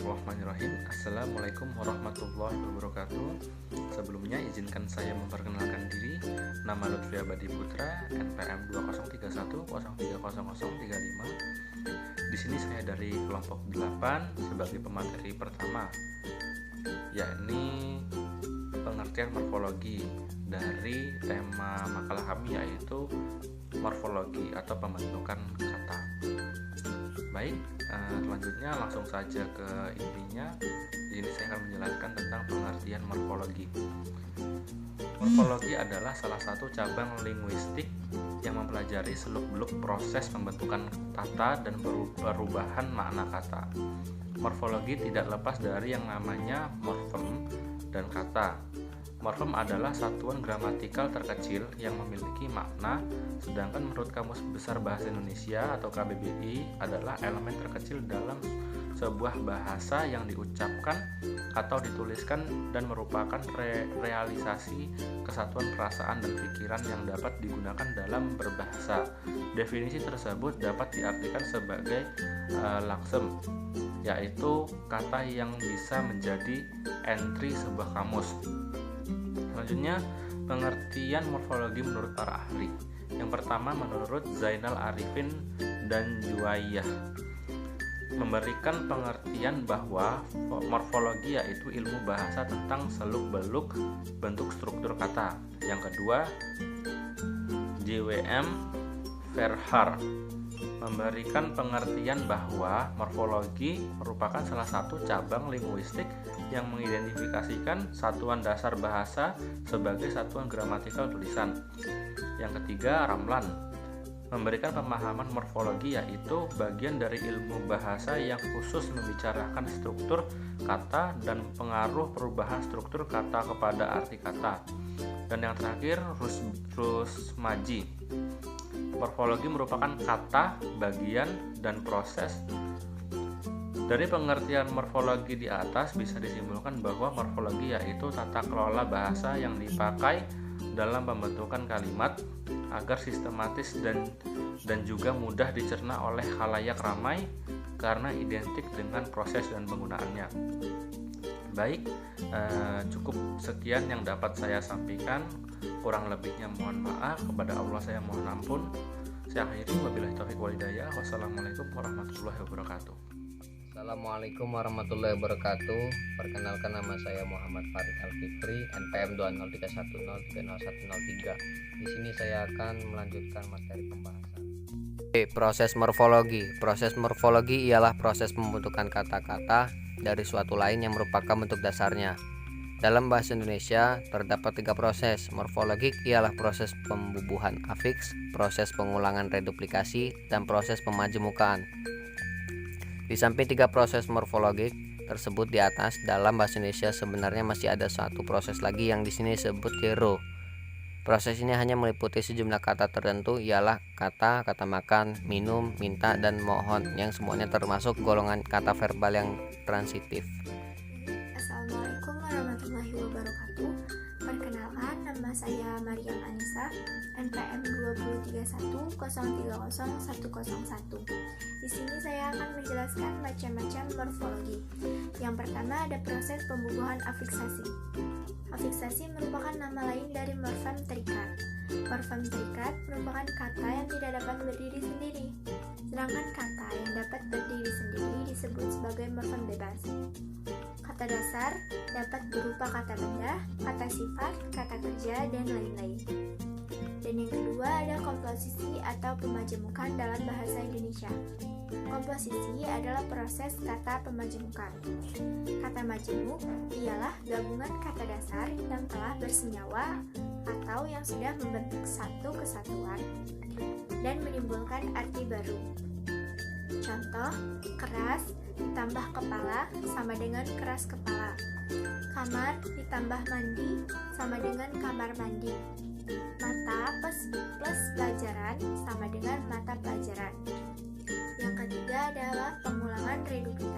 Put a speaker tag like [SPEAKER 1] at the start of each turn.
[SPEAKER 1] Bismillahirrahmanirrahim. Assalamualaikum warahmatullahi wabarakatuh. Sebelumnya izinkan saya memperkenalkan diri. Nama Lutfi Abadi Putra, NPM 2031030035. Di sini saya dari kelompok 8 sebagai pemateri pertama, yakni pengertian morfologi dari tema makalah kami, yaitu morfologi atau pembentukan kata. Baik, selanjutnya langsung saja ke intinya. Di sini saya akan menjelaskan tentang pengertian morfologi. Morfologi adalah salah satu cabang linguistik yang mempelajari seluk-beluk proses pembentukan kata dan perubahan makna kata. Morfologi tidak lepas dari yang namanya morfem dan kata. Morfem adalah satuan gramatikal terkecil yang memiliki makna, sedangkan menurut Kamus Besar Bahasa Indonesia atau KBBI adalah elemen terkecil dalam sebuah bahasa yang diucapkan atau dituliskan dan merupakan realisasi kesatuan perasaan dan pikiran yang dapat digunakan dalam berbahasa. Definisi tersebut dapat diartikan sebagai laksem, yaitu kata yang bisa menjadi entry sebuah kamus. Selanjutnya, pengertian morfologi menurut para ahli. Yang pertama, menurut Zainal Arifin dan Juwaiyah, memberikan pengertian bahwa morfologi yaitu ilmu bahasa tentang seluk-beluk bentuk struktur kata. Yang kedua, JWM Verhaar memberikan pengertian bahwa morfologi merupakan salah satu cabang linguistik yang mengidentifikasikan satuan dasar bahasa sebagai satuan gramatikal tulisan. Yang ketiga, Ramlan memberikan pemahaman morfologi yaitu bagian dari ilmu bahasa yang khusus membicarakan struktur kata dan pengaruh perubahan struktur kata kepada arti kata. Dan yang terakhir, Rusmaji, morfologi merupakan kata, bagian, dan proses. Dari pengertian morfologi di atas bisa disimpulkan bahwa morfologi yaitu tata kelola bahasa yang dipakai dalam pembentukan kalimat agar sistematis dan juga mudah dicerna oleh khalayak ramai karena identik dengan proses dan penggunaannya. Baik, cukup sekian yang dapat saya sampaikan. Kurang lebihnya mohon maaf, kepada Allah saya mohon ampun. Saya akhiri, wabillahi taufiq wal hidayah. Wassalamualaikum warahmatullahi wabarakatuh.
[SPEAKER 2] Assalamualaikum warahmatullahi wabarakatuh. Perkenalkan, nama saya Muhammad Farid Al-Fikri, NPM 2031030103. Di sini saya akan melanjutkan materi pembahasan. Proses morfologi. Proses morfologi ialah proses pembentukan kata-kata dari suatu lain yang merupakan bentuk dasarnya. Dalam bahasa Indonesia terdapat 3 proses. Morfologik ialah proses pembubuhan afiks, proses pengulangan reduplikasi, dan proses pemajemukan. Di samping 3 proses morfologik tersebut di atas, dalam bahasa Indonesia sebenarnya masih ada satu proses lagi yang di sini disebut hero. Proses ini hanya meliputi sejumlah kata tertentu, ialah kata, kata makan, minum, minta, dan mohon, yang semuanya termasuk golongan kata verbal yang transitif.
[SPEAKER 3] Assalamualaikum warahmatullahi wabarakatuh. Perkenalkan, nama saya Maryam Anissa, NPM 2031030101. Di sini saya akan menjelaskan macam-macam morfologi. Yang pertama ada proses pembubuhan afiksasi. Afiksasi merupakan nama lain dari morfem terikat. Morfem terikat merupakan kata yang tidak dapat berdiri sendiri, sedangkan kata yang dapat berdiri sendiri disebut sebagai morfem bebas. Kata dasar dapat berupa kata benda, kata sifat, kata kerja, dan lain-lain. Dan yang kedua ada komposisi atau pemajemukan dalam bahasa Indonesia. Komposisi adalah proses kata pemajemukan. Kata majemuk ialah gabungan kata dasar yang telah bersenyawa atau yang sudah membentuk satu kesatuan dan menimbulkan arti baru. Contoh, keras ditambah kepala sama dengan keras kepala. Kamar ditambah mandi sama dengan kamar mandi. Mata plus pelajaran sama dengan mata pelajaran. Yang ketiga adalah pengulangan reduplikasi.